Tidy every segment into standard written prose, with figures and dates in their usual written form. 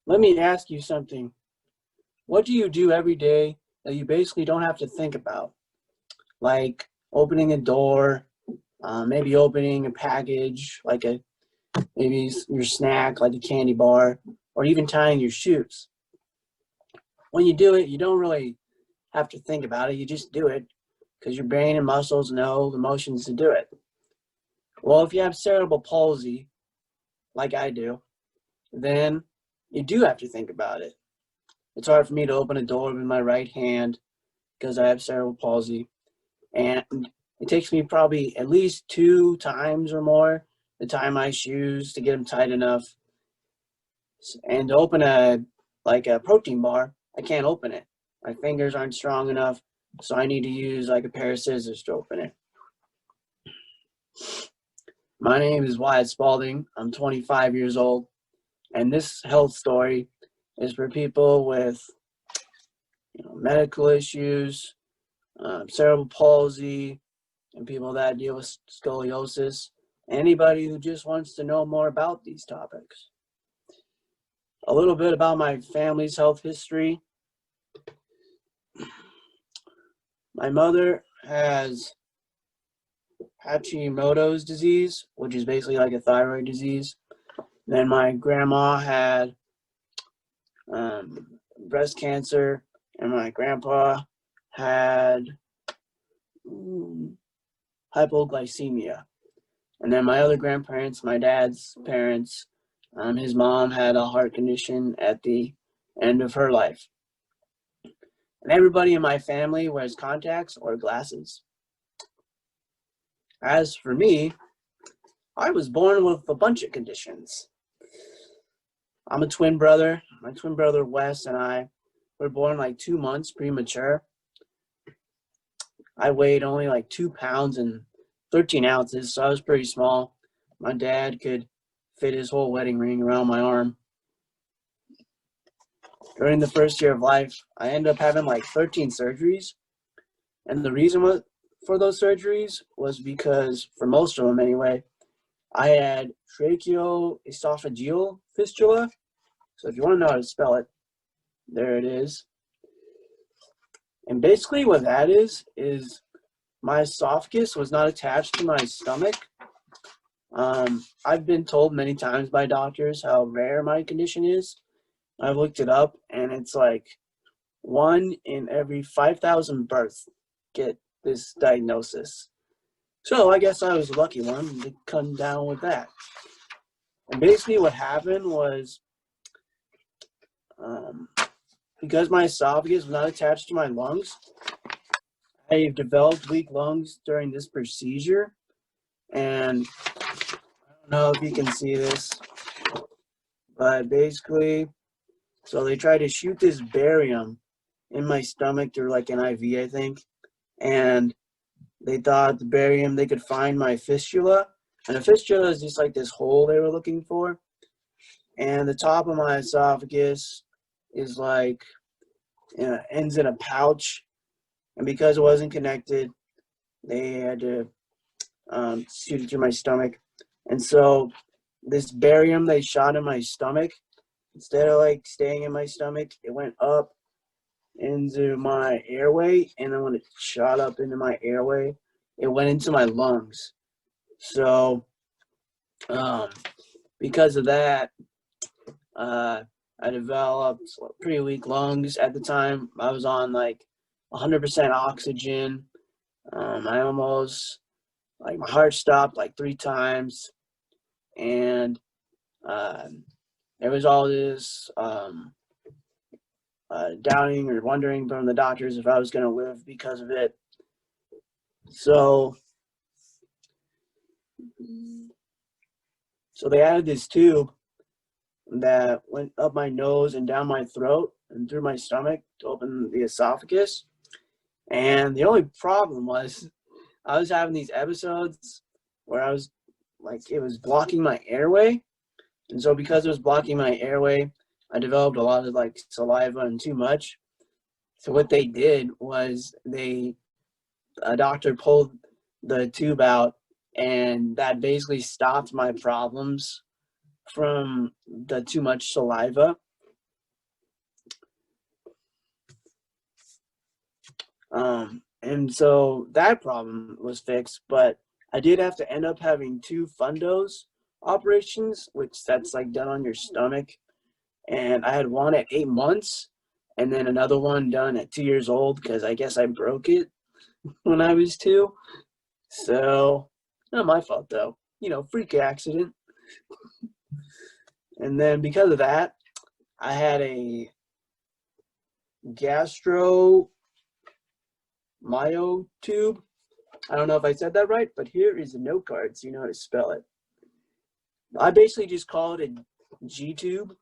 Let me ask you something. What do you do every day that you basically don't have to think about? Like opening a door, maybe opening a package, like maybe your snack, like a candy bar, or even tying your shoes. When you do it, you don't really have to think about it. You just do it because your brain and muscles know the motions to do it. Well, if you have cerebral palsy, like I do, then you do have to think about it. It's hard for me to open a door with my right hand because I have cerebral palsy. And it takes me probably at least 2 times or more to tie my shoes to get them tight enough. And to open a protein bar, I can't open it. My fingers aren't strong enough, so I need to use like a pair of scissors to open it. My name is Wyatt Spalding. I'm 25 years old, and this health story is for people with medical issues, cerebral palsy, and people that deal with scoliosis. Anybody who just wants to know more about these topics. A little bit about my family's health history. My mother has Hashimoto's disease, which is basically like a thyroid disease. Then my grandma had breast cancer, and my grandpa had hypoglycemia. And then my other grandparents, my dad's parents, his mom had a heart condition at the end of her life. And everybody in my family wears contacts or glasses. As for me, I was born with a bunch of conditions. I'm a twin brother. My twin brother Wes and I were born like 2 months premature. I weighed only like 2 pounds and 13 ounces, so I was pretty small. My dad could fit his whole wedding ring around my arm. During the first year of life, I ended up having like 13 surgeries. And the reason for those surgeries was because, for most of them anyway, I had tracheoesophageal fistula. So if you want to know how to spell it, there it is. And basically what that is my esophagus was not attached to my stomach. I've been told many times by doctors how rare my condition is. I've looked it up, and it's like 1 in every 5,000 births get this diagnosis. So I guess I was a lucky one to come down with that. And basically what happened was, because my esophagus was not attached to my lungs, I developed weak lungs during this procedure. And I don't know if you can see this, but basically, so they tried to shoot this barium in my stomach through like an IV, I think. And they thought the barium, they could find my fistula. And a fistula is just like this hole they were looking for. And the top of my esophagus is like, ends in a pouch. And because it wasn't connected, they had to shoot it through my stomach. And so this barium they shot in my stomach, instead of like staying in my stomach, it went up into my airway, and then when it shot up into my airway, it went into my lungs. So because of that, I developed pretty weak lungs. At the time, I was on like 100% oxygen. I almost, like, my heart stopped like 3 times, and there was all this doubting or wondering from the doctors if I was going to live because of it. So they added this tube that went up my nose and down my throat and through my stomach to open the esophagus. And the only problem was I was having these episodes where I was like, it was blocking my airway. And so because it was blocking my airway, I developed a lot of like saliva and too much. So what they did was a doctor pulled the tube out, and that basically stopped my problems from the too much saliva. And so that problem was fixed, but I did have to end up having 2 fundos operations, which that's like done on your stomach. And I had one at 8 months and then another one done at 2 years old because I guess I broke it when I was 2. So, not my fault though. Freak accident. And then because of that, I had a gastro myotube. I don't know if I said that right, but here is a note card so you know how to spell it. I basically just called it a G-tube.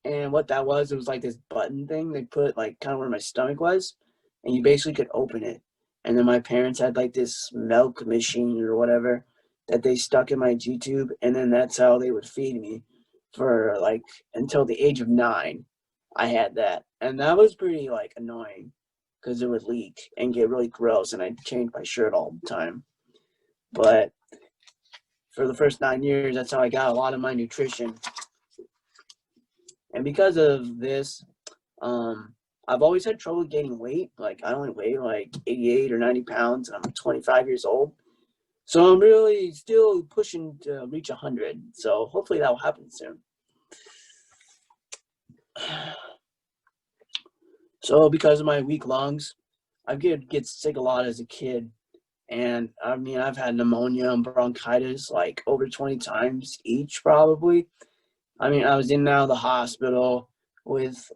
And what that was, it was like this button thing they put like kind of where my stomach was, and you basically could open it. And then my parents had like this milk machine or whatever that they stuck in my G tube, and then that's how they would feed me for like until the age of 9. I had that, and that was pretty like annoying because it would leak and get really gross, and I'd change my shirt all the time. But for the first 9 years, that's how I got a lot of my nutrition. And because of this, I've always had trouble gaining weight. Like I only weigh like 88 or 90 pounds, and I'm 25 years old. So I'm really still pushing to reach 100. So hopefully that will happen soon. So because of my weak lungs, I get sick a lot as a kid. And I mean, I've had pneumonia and bronchitis like over 20 times each probably. I mean, I was in and out of the hospital with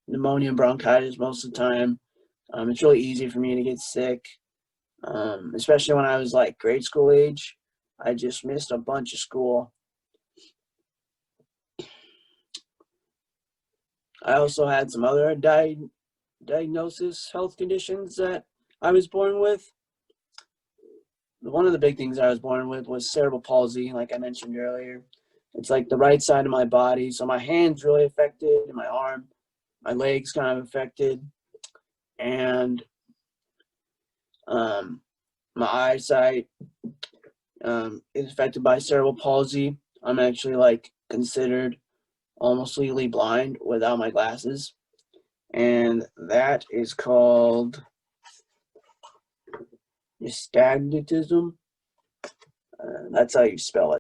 pneumonia and bronchitis most of the time. It's really easy for me to get sick, especially when I was like grade school age. I just missed a bunch of school. I also had some other diagnosis health conditions that I was born with. One of the big things I was born with was cerebral palsy, like I mentioned earlier. It's like the right side of my body. So my hand's really affected, and my arm, my legs kind of affected. And my eyesight is affected by cerebral palsy. I'm actually like considered almost legally blind without my glasses. And that is called nystagmatism. That's how you spell it.